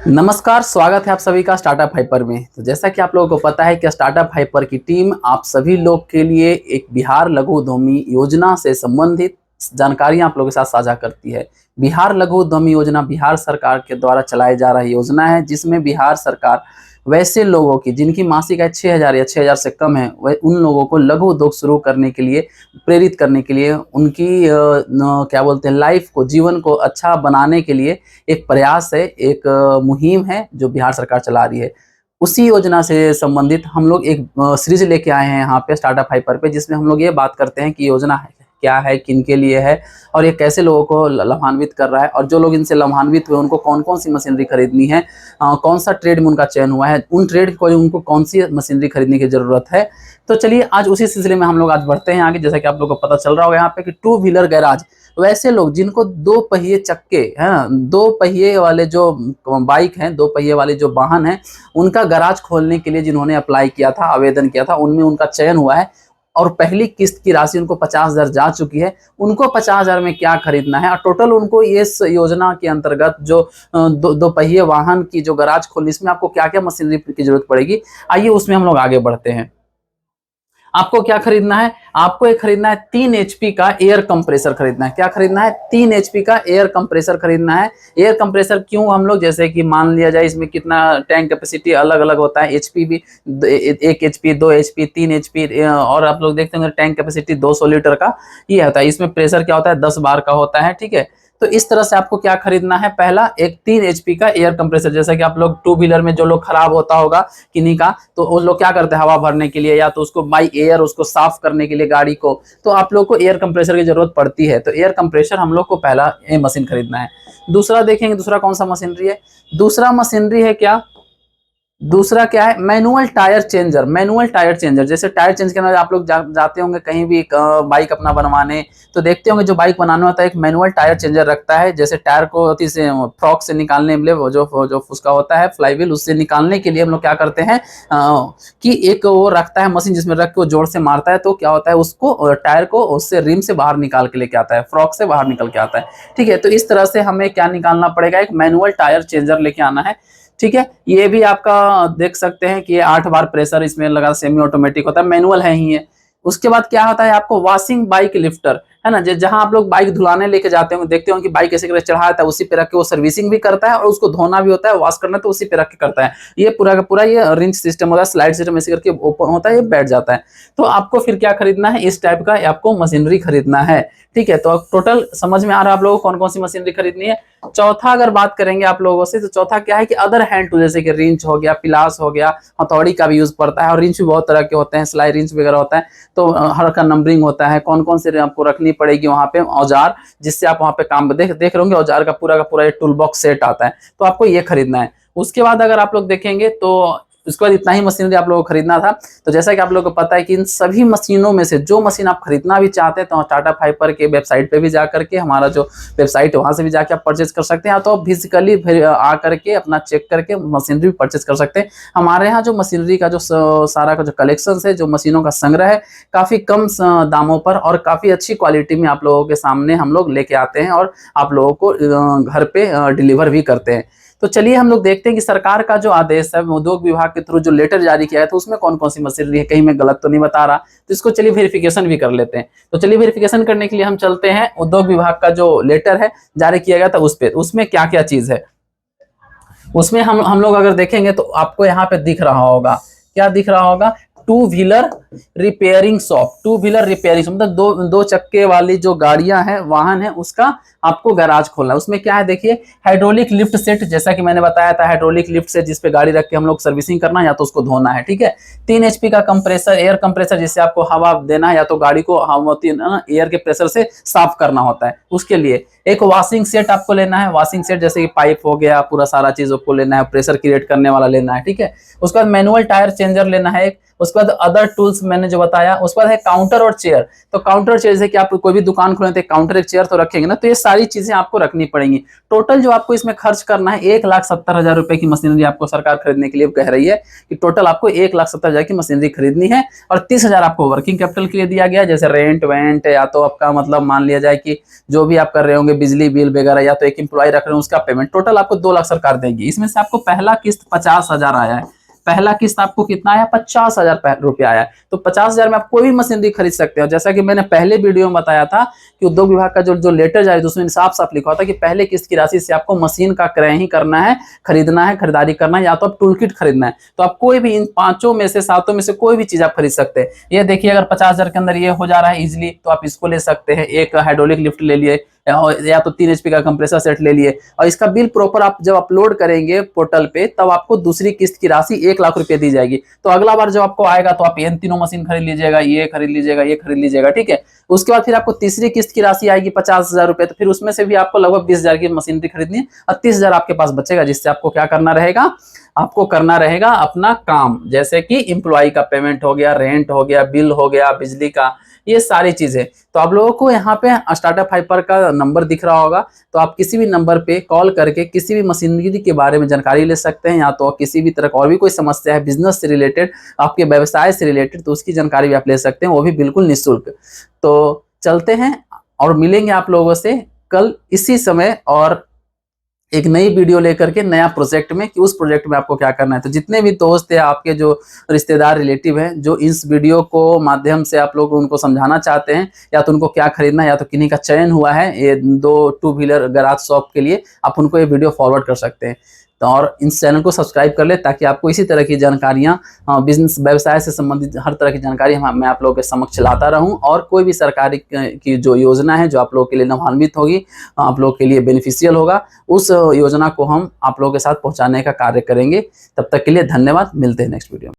नमस्कार, स्वागत है आप सभी का स्टार्टअप हाइपर में। तो जैसा कि आप लोगों को पता है कि स्टार्टअप हाइपर की टीम आप सभी लोग के लिए एक बिहार लघु उद्यमी योजना से संबंधित जानकारियां आप लोगों के साथ साझा करती है। बिहार लघु उद्यमी योजना बिहार सरकार के द्वारा चलाई जा रही योजना है, जिसमें बिहार सरकार वैसे लोगों की जिनकी मासिक आय 6,000 या 6,000 से कम है, वह उन लोगों को लघु उद्योग शुरू करने के लिए प्रेरित करने के लिए उनकी क्या बोलते हैं लाइफ को, जीवन को अच्छा बनाने के लिए एक प्रयास है, एक मुहिम है जो बिहार सरकार चला रही है। उसी योजना से संबंधित हम लोग एक सीरीज लेके आए हैं यहाँ पे स्टार्टअप हाइपर पे, जिसमें हम लोग ये बात करते हैं कि योजना है क्या है, किनके लिए है और ये कैसे लोगों को लाभान्वित कर रहा है, और जो लोग इनसे लाभान्वित हुए उनको कौन कौन सी मशीनरी खरीदनी है, कौन सा ट्रेड में उनका चयन हुआ है, उन ट्रेड को उनको कौन सी मशीनरी खरीदने की जरूरत है। तो चलिए आज उसी सिलसिले में हम लोग आज बढ़ते हैं आगे। जैसा कि आप लोगों को पता चल रहा होगा यहाँ पे कि टू व्हीलर गैराज, वैसे लोग जिनको दो पहिए चक्के है ना, दो पहिए वाले जो बाइक हैं, दो पहिए वाले जो वाहन हैं, उनका गैराज खोलने के लिए जिन्होंने अप्लाई किया था, आवेदन किया था, उनमें उनका चयन हुआ है और पहली किस्त की राशि उनको 50,000 जा चुकी है। उनको 50,000 में क्या खरीदना है और टोटल उनको इस योजना के अंतर्गत जो दो पहिए वाहन की जो गैराज खोलनी, इसमें आपको क्या क्या मशीनरी की जरूरत पड़ेगी, आइए उसमें हम लोग आगे बढ़ते हैं। आपको क्या खरीदना है? आपको एक खरीदना है 3 एचपी का एयर कंप्रेसर खरीदना है। क्या खरीदना है? 3 एचपी का एयर कंप्रेसर खरीदना है। एयर कंप्रेसर क्यों हम लोग, जैसे कि मान लिया जाए इसमें कितना टैंक कैपेसिटी अलग अलग होता है, एचपी भी 1 एचपी, 2 एचपी, 3 एचपी, और आप लोग देखते होंगे टैंक कैपेसिटी 200 लीटर का ये होता है। इसमें प्रेशर क्या होता है? 10 बार का होता है। ठीक है, तो इस तरह से आपको क्या खरीदना है? पहला एक 3 एचपी का एयर कंप्रेसर। जैसा कि आप लोग टू व्हीलर में जो लोग खराब होता होगा किन्हीं का, तो वो लोग क्या करते हैं हवा भरने के लिए या तो उसको बाई एयर उसको साफ करने के लिए गाड़ी को, तो आप लोग को एयर कंप्रेसर की जरूरत पड़ती है। तो एयर कंप्रेसर हम लोग को पहला ये मशीन खरीदना है। दूसरा देखेंगे, दूसरा कौन सा मशीनरी है? दूसरा मशीनरी है क्या? दूसरा क्या है? Manual tyre changer. Manual tyre changer, जैसे टायर चेंज करने आप लोग जाते होंगे कहीं भी बाइक अपना बनवाने, तो देखते होंगे जो बाइक बनाने होता है एक मैनुअल टायर चेंजर रखता है। जैसे टायर को अति से फ्रॉक से निकालने में जो उसका होता है फ्लाईव्हील, उससे निकालने के लिए हम लोग क्या करते हैं कि एक वो रखता है मशीन, जिसमें रख के वो जोर से मारता है, तो क्या होता है उसको टायर को उससे रिम से बाहर निकाल के लेके आता है, फ्रॉक से बाहर निकल के आता है। ठीक है, तो इस तरह से हमें क्या निकालना पड़ेगा? एक मैनुअल टायर चेंजर लेके आना है। ठीक है, ये भी आपका देख सकते हैं कि 8 बार प्रेशर इसमें लगा, सेमी ऑटोमेटिक होता है, मैनुअल है ही है। उसके बाद क्या होता है आपको? वॉशिंग बाइक लिफ्टर, है ना, जहां आप लोग बाइक धुलाने लेके जाते होंगे, देखते होंगे कि बाइक ऐसे करके चढ़ा देता है, उसी पे रख के वो सर्विसिंग भी करता है और उसको धोना भी होता है, वॉश करना तो उसी पे रख के करता है। ये पूरा का पूरा ये रिंच सिस्टम होता है, स्लाइड सिस्टम ऐसे करके ओपन होता है, ये बैठ जाता है। तो आपको फिर क्या खरीदना है? इस टाइप का आपको मशीनरी खरीदना है। ठीक है, तो टोटल समझ में आ रहा है आप लोगों को कौन कौन सी मशीनरी खरीदनी है। चौथा अगर बात करेंगे आप लोगों से, तो चौथा क्या है कि अदर हैंड टूल, जैसे कि रिंच हो गया, पिलास हो गया, हथौड़ी का भी यूज पड़ता है, और रिंच भी बहुत तरह के होते हैं, सिलाई रिंच वगैरह होता है, तो हर का नंबरिंग होता है, कौन कौन से आपको रखनी पड़ेगी वहां पे औजार, जिससे आप वहां पे काम देख रहे होंगे औजार का पूरा ये टूल बॉक्स सेट आता है, तो आपको ये खरीदना है। उसके बाद अगर आप लोग देखेंगे तो उसके बाद इतना ही मशीनरी आप लोगों को खरीदना था। तो जैसा कि आप लोगों को पता है कि इन सभी मशीनों में से जो मशीन आप खरीदना भी चाहते हैं, तो स्टार्टअप हाइपर के वेबसाइट पे भी जा करके, हमारा जो वेबसाइट है वहां से भी जाके आप परचेज कर सकते हैं, तो फिजिकली आ करके अपना चेक करके मशीनरी भी परचेज कर सकते हैं। हमारे यहाँ जो मशीनरी का जो सारा का जो कलेक्शन है, जो मशीनों का संग्रह है, काफी कम दामों पर और काफी अच्छी क्वालिटी में आप लोगों के सामने हम लोग लेके आते हैं और आप लोगों को घर पे डिलीवर भी करते हैं। तो चलिए हम लोग देखते हैं कि सरकार का जो आदेश है, उद्योग विभाग के थ्रू जो लेटर जारी किया है, तो उसमें कौन कौन सी मशीनरी है, कहीं मैं गलत तो नहीं बता रहा, तो इसको चलिए वेरिफिकेशन भी कर लेते हैं। तो चलिए वेरिफिकेशन करने के लिए हम चलते हैं उद्योग विभाग का जो लेटर है जारी किया गया था उस पे, उसमें क्या क्या चीज है। उसमें हम लोग अगर देखेंगे तो आपको यहाँ पे दिख रहा होगा, क्या दिख रहा होगा? Two wheeler repairing shop. Two wheeler repairing मतलब दो चक्के वाली जो गाड़ियां हैं, वाहन है, उसका आपको गैराज खोलना है। उसमें क्या है देखिए, हाइड्रोलिक लिफ्ट सेट, जैसा कि मैंने बताया था, हाइड्रोलिक लिफ्ट सेट जिस पे गाड़ी रख के हम लोग सर्विसिंग करना है या तो उसको धोना है। ठीक है, 3 एचपी का कंप्रेसर, एयर कंप्रेसर, जिससे आपको हवा देना है या तो गाड़ी को एयर के प्रेशर से साफ करना होता है, उसके लिए एक वॉशिंग सेट आपको लेना है। वॉशिंग सेट जैसे कि पाइप हो गया, पूरा सारा चीज आपको लेना है, प्रेशर क्रिएट करने वाला लेना है। ठीक है, उसके बाद मैनुअल टायर चेंजर लेना है एक। उसके बाद अदर टूल्स मैंने जो बताया। उसके बाद है काउंटर और चेयर। तो काउंटर चेयर, जैसे कि आप कोई भी दुकान खोलें तो काउंटर एक चेयर तो रखेंगे ना, तो ये सारी चीजें आपको रखनी पड़ेंगी। टोटल जो आपको इसमें खर्च करना है 1,70,000 रुपए की मशीनरी आपको सरकार खरीदने के लिए कह रही है कि टोटल आपको 1,70,000 की मशीनरी खरीदनी है और 30,000 आपको वर्किंग कैपिटल के लिए दिया गया है, जैसे रेंट वेंट या तो आपका मतलब मान लिया जाए कि जो भी आप कर रहे होंगे बिजली बिल वगैरह या तो एक एम्प्लॉय रख रहे हो उसका पेमेंट, टोटल आपको 2 लाख सरकार देगी। इसमें से आपको पहला किस्त 50,000 आया है। पहला किस्त आपको कितना आया? 50,000 रुपया आया। तो 50,000 में आप कोई भी मशीनरी खरीद सकते हो। जैसा कि मैंने पहले वीडियो में बताया था कि उद्योग विभाग का जो लेटर जारी था उसमें साफ साफ लिखा था कि पहले किस्त की राशि से आपको मशीन का क्रय ही करना है, खरीदना है, खरीदारी करना है, या तो आप टूल किट खरीदना है। तो आप कोई भी इन 5 में से 7 में से कोई भी चीज आप खरीद सकते हैं। ये देखिए अगर 50,000 के अंदर ये हो जा रहा है इजिली, तो आप इसको ले सकते हैं। एक हाइड्रोलिक लिफ्ट ले लिए या तो 3 HP का कंप्रेसर सेट ले लिए और इसका बिल प्रॉपर आप जब अपलोड करेंगे पोर्टल पे तब आपको दूसरी किस्त की राशि 1 लाख रुपए दी जाएगी। तो अगला बार जब आपको आएगा तो आप इन तीनों मशीन खरीद लीजिएगा, ये खरीद लीजिएगा, ये खरीद लीजिएगा, ठीक है। उसके बाद फिर आपको तीसरी किस्त की राशि आएगी 50,000 रुपए, तो फिर उसमें से भी आपको लगभग 20,000 की मशीनरी खरीदनी है और 30,000 आपके पास बचेगा, जिससे आपको क्या करना रहेगा? आपको करना रहेगा अपना काम, जैसे कि एम्प्लॉय का पेमेंट हो गया, रेंट हो गया, बिल हो गया, बिजली का, ये सारी चीजें। तो आप लोगों को यहाँ पे स्टार्टअप हाइपर का नंबर दिख रहा होगा, तो आप किसी भी नंबर पे कॉल करके किसी भी मशीनरी के बारे में जानकारी ले सकते हैं, या तो किसी भी तरह और भी कोई समस्या है बिजनेस से रिलेटेड, आपके व्यवसाय से रिलेटेड, तो उसकी जानकारी भी आप ले सकते हैं, वो भी बिल्कुल निःशुल्क। तो चलते हैं और मिलेंगे आप लोगों से कल इसी समय और एक नई वीडियो लेकर के नया प्रोजेक्ट में, कि उस प्रोजेक्ट में आपको क्या करना है। तो जितने भी दोस्त है आपके, जो रिश्तेदार रिलेटिव हैं, जो इस वीडियो को माध्यम से आप लोग उनको समझाना चाहते हैं, या तो उनको क्या खरीदना है, या तो किन्हीं का चयन हुआ है ये 2 टू व्हीलर गैराज शॉप के लिए, आप उनको ये वीडियो फॉरवर्ड कर सकते हैं। तो और इस चैनल को सब्सक्राइब कर ले ताकि आपको इसी तरह की जानकारियाँ, बिजनेस व्यवसाय से संबंधित हर तरह की जानकारी मैं आप लोगों के समक्ष लाता रहूं। और कोई भी सरकारी की जो योजना है जो आप लोगों के लिए लाभान्वित होगी, आप लोगों के लिए बेनिफिशियल होगा, उस योजना को हम आप लोगों के साथ पहुंचाने का कार्य करेंगे। तब तक के लिए धन्यवाद, मिलते हैं नेक्स्ट वीडियो में।